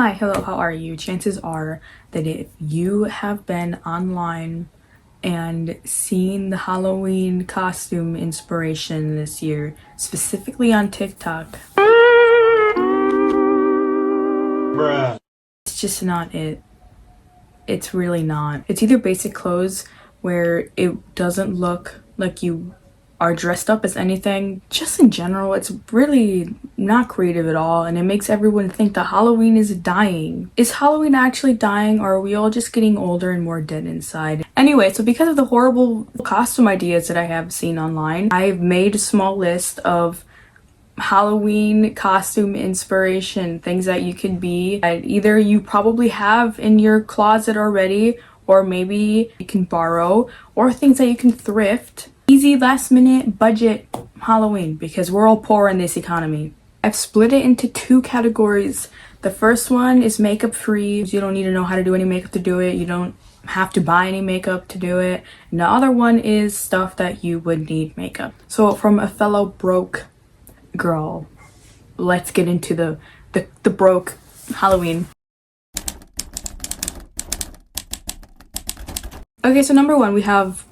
Hi, hello, how are you? Chances are that if you have been online and seen the Halloween costume inspiration this year, specifically on TikTok, bruh, it's just not it. It's really not. It's either basic clothes where it doesn't look like you are dressed up as anything. Just in general, it's really not creative at all, and it makes everyone think that Halloween is dying. Is Halloween actually dying, or are we all just getting older and more dead inside? Anyway, so because of the horrible costume ideas that I have seen online, I've made a small list of Halloween costume inspiration, things that you can be. Either you probably have in your closet already, or maybe you can borrow, or things that you can thrift. Easy, last minute, budget Halloween, because we're all poor in this economy. I've split it into two categories. The first one is makeup free. You don't need to know how to do any makeup to do it. You don't have to buy any makeup to do it. And the other one is stuff that you would need makeup. So from a fellow broke girl, let's get into the broke Halloween. Okay, so number one, we have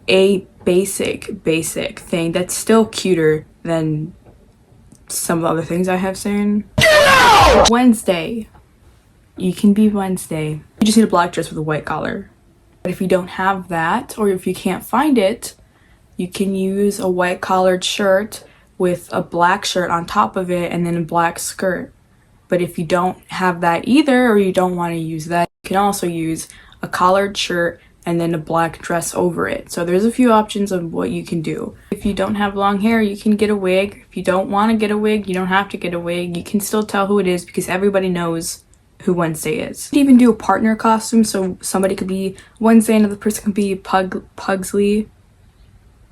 a basic thing that's still cuter than some of the other things I have seen. Wednesday. You can be Wednesday. You just need a black dress with a white collar. But if you don't have that, or if you can't find it, you can use a white collared shirt with a black shirt on top of it and then a black skirt. But if you don't have that either, or you don't want to use that, you can also use a collared shirt and then a black dress over it. So there's a few options of what you can do. If you don't have long hair, you can get a wig. If you don't want to get a wig, you don't have to get a wig. You can still tell who it is because everybody knows who Wednesday is. You can even do a partner costume, so somebody could be Wednesday, another person could be Pugsley.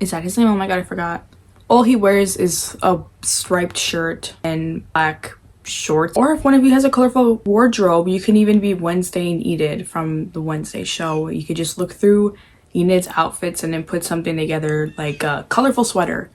Is that his name? Oh my god, I forgot. All he wears is a striped shirt and black shorts. Or if one of you has a colorful wardrobe, you can even be Wednesday and Enid from the Wednesday show. You could just look through Enid's outfits and then put something together, like a colorful sweater.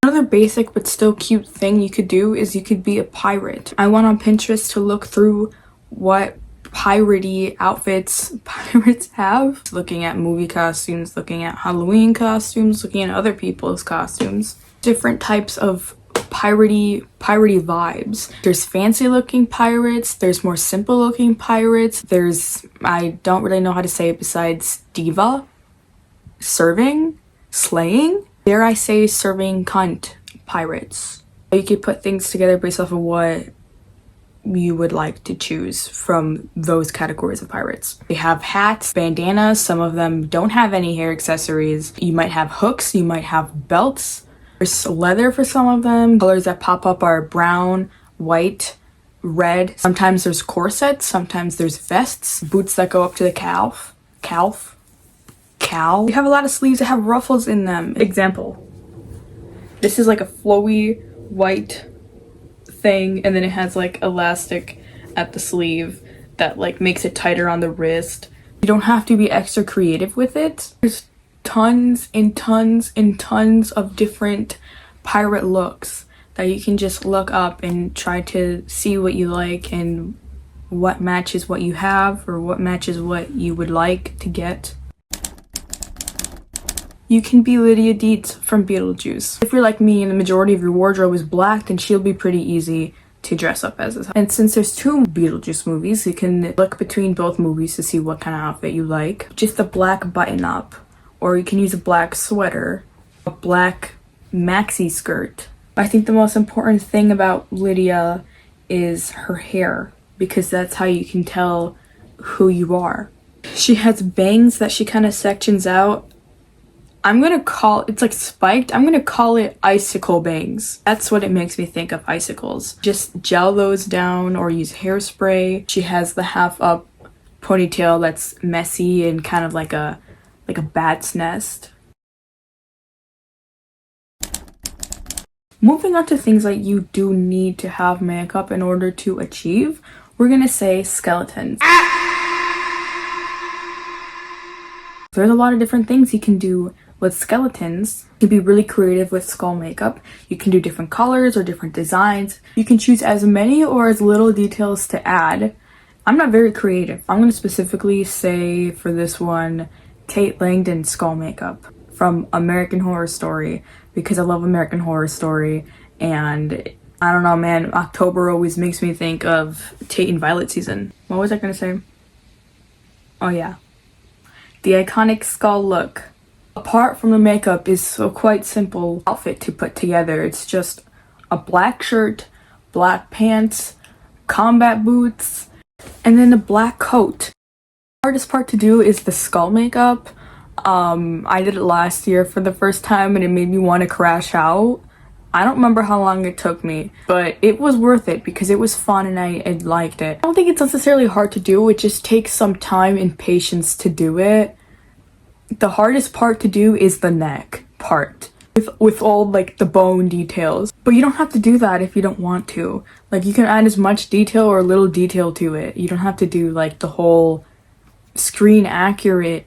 Another basic but still cute thing you could do is you could be a pirate. I went on Pinterest to look through what piratey outfits pirates have. Looking at movie costumes, looking at Halloween costumes, looking at other people's costumes. Different types of piratey vibes. There's fancy looking pirates, there's more simple looking pirates, there's, I don't really know how to say it besides diva, serving, slaying, dare I say serving cunt pirates. You could put things together based off of what you would like to choose from those categories of pirates. They have hats, bandanas, some of them don't have any hair accessories. You might have hooks, you might have belts. There's leather for some of them. Colors that pop up are brown, white, red. Sometimes there's corsets, sometimes there's vests, boots that go up to the calf. You have a lot of sleeves that have ruffles in them. Example, this is like a flowy white thing, and then it has like elastic at the sleeve that like makes it tighter on the wrist. You don't have to be extra creative with it. There's tons and tons and tons of different pirate looks that you can just look up and try to see what you like and what matches what you have or what matches what you would like to get. You can be Lydia Deetz from Beetlejuice. If you're like me and the majority of your wardrobe is black, then she'll be pretty easy to dress up as. And since there's two Beetlejuice movies, you can look between both movies to see what kind of outfit you like. Just a black button up, or you can use a black sweater, a black maxi skirt. I think the most important thing about Lydia is her hair, because that's how you can tell who you are. She has bangs that she kind of sections out. I'm gonna call it's like spiked. I'm gonna call it icicle bangs. That's what it makes me think of, icicles. Just gel those down or use hairspray. She has the half up ponytail that's messy and kind of like a bat's nest. Moving on to things that you do need to have makeup in order to achieve, we're gonna say skeletons. There's a lot of different things you can do with skeletons. You can be really creative with skull makeup. You can do different colors or different designs. You can choose as many or as little details to add. I'm not very creative. I'm going to specifically say for this one, Tate Langdon skull makeup from American Horror Story, because I love American Horror Story, and I don't know, man, October always makes me think of Tate and Violet season. What was I going to say? Oh yeah. The iconic skull look. Apart from the makeup, is a quite simple outfit to put together. It's just a black shirt, black pants, combat boots, and then a black coat. The hardest part to do is the skull makeup. I did it last year for the first time and it made me want to crash out. I don't remember how long it took me, but it was worth it because it was fun and I liked it. I don't think it's necessarily hard to do, it just takes some time and patience to do it. The hardest part to do is the neck part, with all like the bone details. But you don't have to do that if you don't want to. Like, you can add as much detail or little detail to it. You don't have to do like the whole screen accurate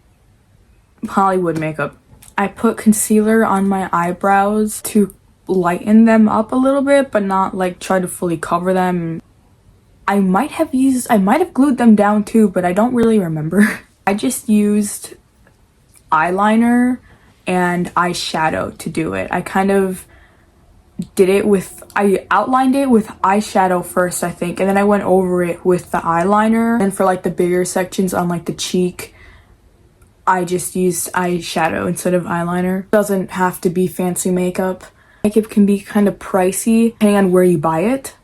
Hollywood makeup. I put concealer on my eyebrows to lighten them up a little bit, but not like try to fully cover them. I might have glued them down too, but I don't really remember. I just used eyeliner and eyeshadow to do it. I kind of did it with, I outlined it with eyeshadow first, I think, and then I went over it with the eyeliner. And for like the bigger sections on like the cheek, I just used eyeshadow instead of eyeliner. Doesn't have to be fancy makeup. Makeup can be kind of pricey depending on where you buy it.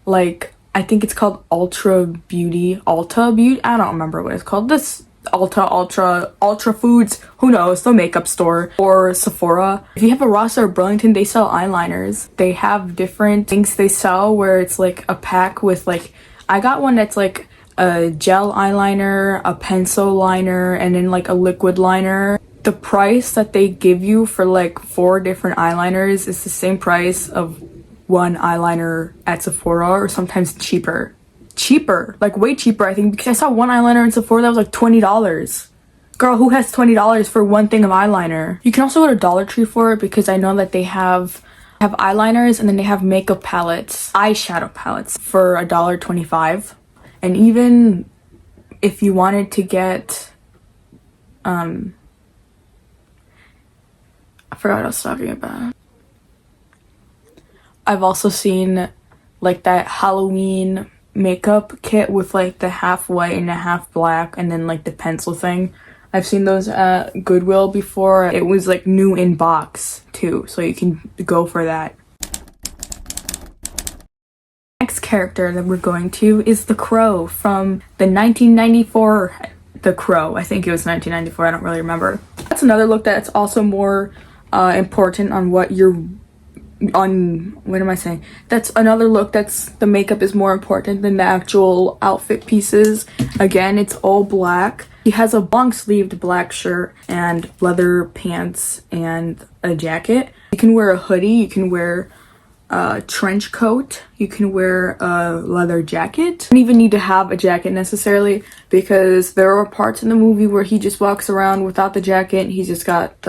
Like, I think it's called Ulta Beauty, I don't remember what it's called. This Ultra Foods, who knows, the makeup store, or Sephora. If you have a Ross or Burlington, they sell eyeliners. They have different things they sell where it's like a pack with like, I got one that's like a gel eyeliner, a pencil liner, and then like a liquid liner. The price that they give you for like 4 different eyeliners is the same price of one eyeliner at Sephora, or sometimes cheaper, like way cheaper, I think, because I saw one eyeliner in Sephora that was like $20. Girl, who has $20 for one thing of eyeliner? You can also go to Dollar Tree for it, because I know that they have eyeliners, and then they have makeup palettes, eyeshadow palettes for $1.25. And even if you wanted to get I forgot what I was talking about. I've also seen like that Halloween makeup kit with like the half white and a half black, and then like the pencil thing. I've seen those at Goodwill before. It was like new in box too, so you can go for that. Next character that we're going to is the Crow from the 1994 The Crow. I think it was 1994, I don't really remember. That's another look that's also more important on what you're what am I saying? That's another look that's, the makeup is more important than the actual outfit pieces. Again, it's all black. He has a long sleeved black shirt and leather pants and a jacket. You can wear a hoodie, you can wear a trench coat, you can wear a leather jacket. You don't even need to have a jacket necessarily, because there are parts in the movie where he just walks around without the jacket and he's just got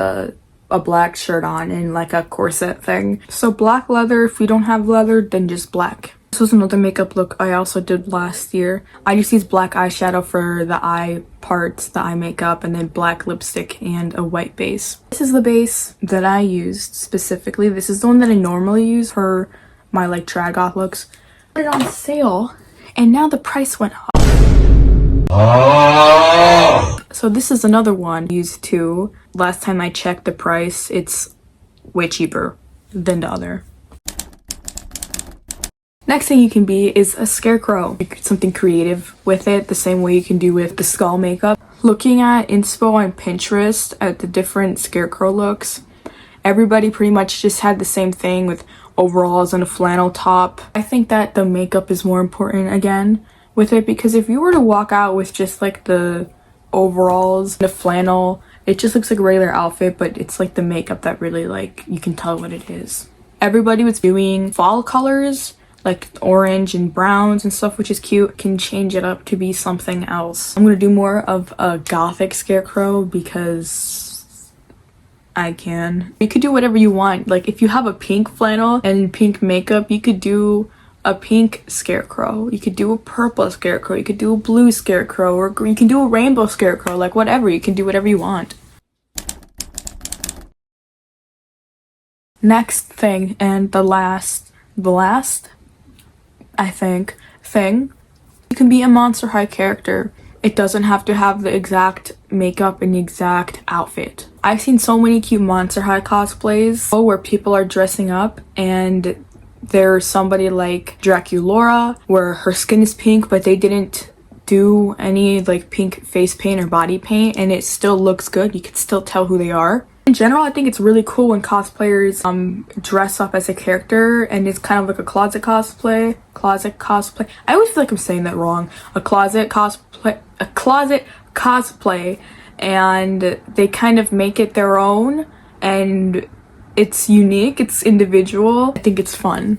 a black shirt on and like a corset thing. So black leather. If you don't have leather, then just black. This was another makeup look I also did last year. I just used black eyeshadow for the eye parts, the eye makeup, and then black lipstick and a white base. This is the base that I used specifically. This is the one that I normally use for my like trad goth looks. I put it on sale and now the price went up. So this is another one I used too. Last time I checked the price, it's way cheaper than the other. Next thing you can be is a scarecrow. Something creative with it, the same way you can do with the skull makeup. Looking at inspo on Pinterest at the different scarecrow looks, everybody pretty much just had the same thing with overalls and a flannel top. I think that the makeup is more important again with it, because if you were to walk out with just like the overalls, the flannel, it just looks like a regular outfit, but it's like the makeup that really, like, you can tell what it is. Everybody was doing fall colors, like orange and browns and stuff, which is cute. Can change it up to be something else. I'm gonna do more of a gothic scarecrow because I can. You could do whatever you want. Like if you have a pink flannel and pink makeup, you could do a pink scarecrow, you could do a purple scarecrow, you could do a blue scarecrow, or you can do a rainbow scarecrow, like whatever. You can do whatever you want. Next thing, and the last I think thing, you can be a Monster High character. It doesn't have to have the exact makeup and the exact outfit. I've seen so many cute Monster High cosplays where people are dressing up and there's somebody like Draculaura where her skin is pink, but they didn't do any like pink face paint or body paint, and it still looks good. You can still tell who they are. In general, I think it's really cool when cosplayers dress up as a character, and it's kind of like a closet cosplay. I always feel like I'm saying that wrong. A closet cosplay, and they kind of make it their own, and it's unique, it's individual. I think it's fun.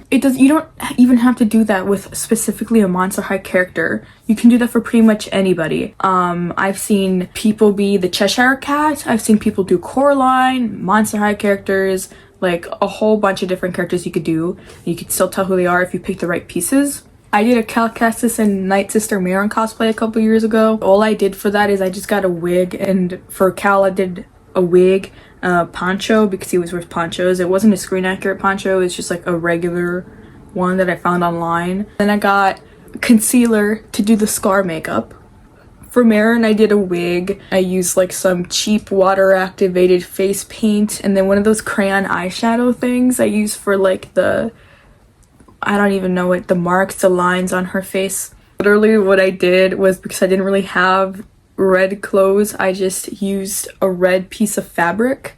You don't even have to do that with specifically a Monster High character. You can do that for pretty much anybody. I've seen people be the Cheshire Cat. I've seen people do Coraline, Monster High characters, like a whole bunch of different characters you could do. You could still tell who they are if you pick the right pieces. I did a Calcastus and Night Sister Marin cosplay a couple years ago. All I did for that is I just got a wig, and for Cal I did a wig, poncho, because he was with ponchos. It wasn't a screen accurate poncho, it's just like a regular one that I found online. Then I got concealer to do the scar makeup. For Marin, I did a wig. I used like some cheap water activated face paint, and then one of those crayon eyeshadow things I used for like the, I don't even know what, the marks, the lines on her face. Literally what I did was, because I didn't really have red clothes, I just used a red piece of fabric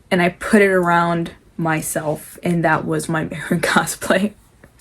and I put it around myself, and that was my Marin cosplay.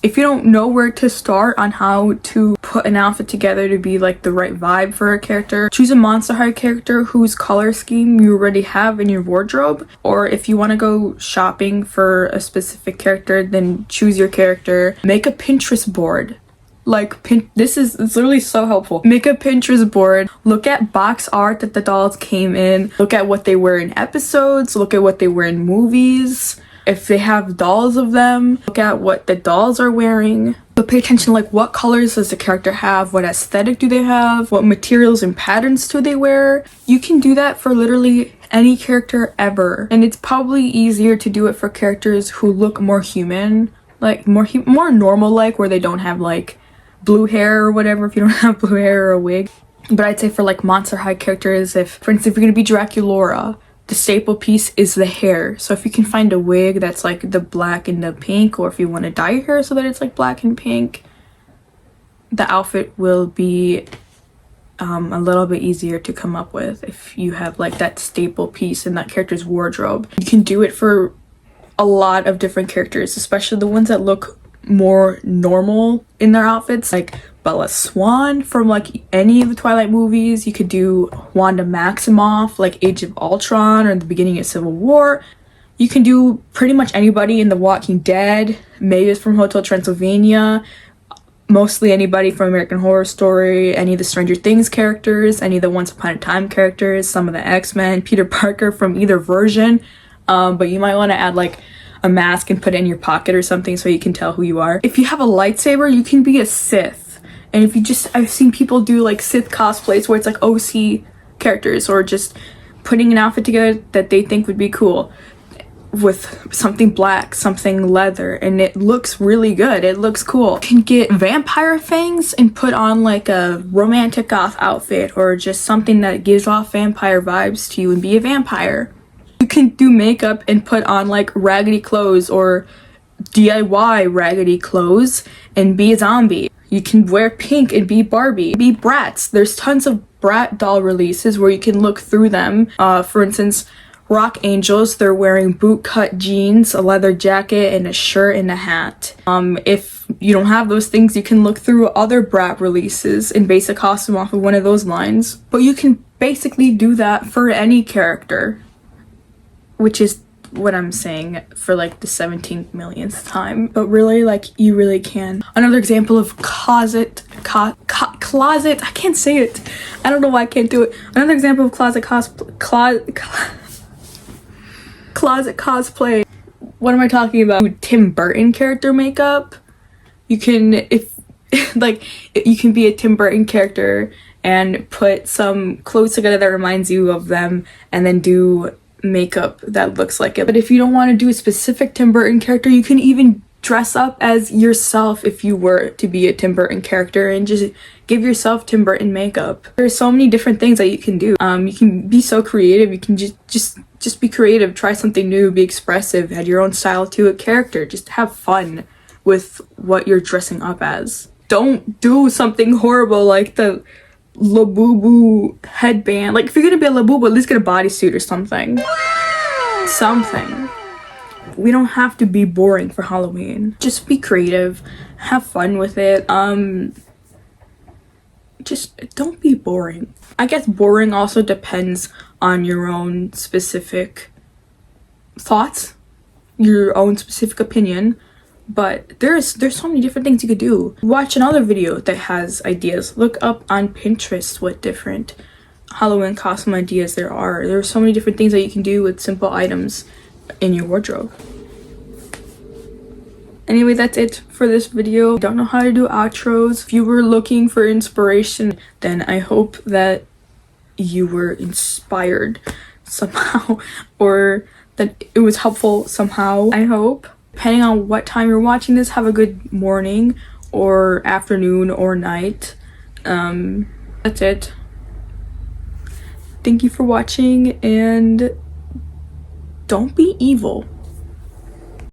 If you don't know where to start on how to put an outfit together to be like the right vibe for a character, choose a Monster High character whose color scheme you already have in your wardrobe. Or if you want to go shopping for a specific character, then choose your character. Make a Pinterest board. Like, it's literally so helpful. Make a Pinterest board, look at box art that the dolls came in, look at what they wear in episodes, look at what they wear in movies. If they have dolls of them, look at what the dolls are wearing. But pay attention to like, what colors does the character have, what aesthetic do they have, what materials and patterns do they wear. You can do that for literally any character ever, and it's probably easier to do it for characters who look more human, like more normal, like where they don't have like blue hair or whatever, if you don't have blue hair or a wig. But I'd say for like Monster High characters, if for instance if you're gonna be Draculaura, the staple piece is the hair. So if you can find a wig that's like the black and the pink, or if you want to dye your hair so that it's like black and pink, the outfit will be a little bit easier to come up with if you have like that staple piece in that character's wardrobe. You can do it for a lot of different characters, especially the ones that look more normal in their outfits, like Bella Swan from like any of the Twilight movies. You could do Wanda Maximoff, like Age of Ultron or the beginning of Civil War. You can do pretty much anybody in The Walking Dead, Mavis from Hotel Transylvania, mostly anybody from American Horror Story, any of the Stranger Things characters, any of the Once Upon a Time characters, some of the X-Men, Peter Parker from either version. But you might want to add like a mask and put it in your pocket or something so you can tell who you are. If you have a lightsaber, you can be a Sith. And if you I've seen people do like Sith cosplays where it's like OC characters, or just putting an outfit together that they think would be cool with something black, something leather, and it looks really good. It looks cool. You can get vampire fangs and put on like a romantic goth outfit, or just something that gives off vampire vibes to you and be a vampire. You can do makeup and put on like raggedy clothes or DIY raggedy clothes and be a zombie. You can wear pink and be Barbie, be Bratz. There's tons of Brat doll releases where you can look through them. For instance, Rock Angels, they're wearing boot-cut jeans, a leather jacket, and a shirt and a hat. If you don't have those things, you can look through other Brat releases and base a costume off of one of those lines. But you can basically do that for any character, which is what I'm saying for like the 17th millionth time. But really, like, you really can. Another example of closet, I can't say it. I don't know why I can't do it. Another example of closet cosplay, closet cosplay. What am I talking about? Tim Burton character makeup. You can, if like, you can be a Tim Burton character and put some clothes together that reminds you of them, and then do makeup that looks like it. But if you don't want to do a specific Tim Burton character, you can even dress up as yourself if you were to be a Tim Burton character, and just give yourself Tim Burton makeup. There's so many different things that you can do. You can be so creative. You can just be creative, try something new, be expressive, add your own style to a character. Just have fun with what you're dressing up as. Don't do something horrible like the Labubu headband. Like, if you're gonna be a Labubu, at least get a bodysuit or something. Something. We don't have to be boring for Halloween. Just be creative, have fun with it. Just don't be boring. I guess boring also depends on your own specific thoughts, your own specific opinion. But there's so many different things you could do. Watch another video that has ideas. Look up on Pinterest what different Halloween costume ideas there are. There are so many different things that you can do with simple items in your wardrobe. Anyway, that's it for this video. I don't know how to do outros. If you were looking for inspiration, then I hope that you were inspired somehow, or that it was helpful somehow, I hope. Depending on what time you're watching this, have a good morning or afternoon or night. That's it. Thank you for watching, and don't be evil.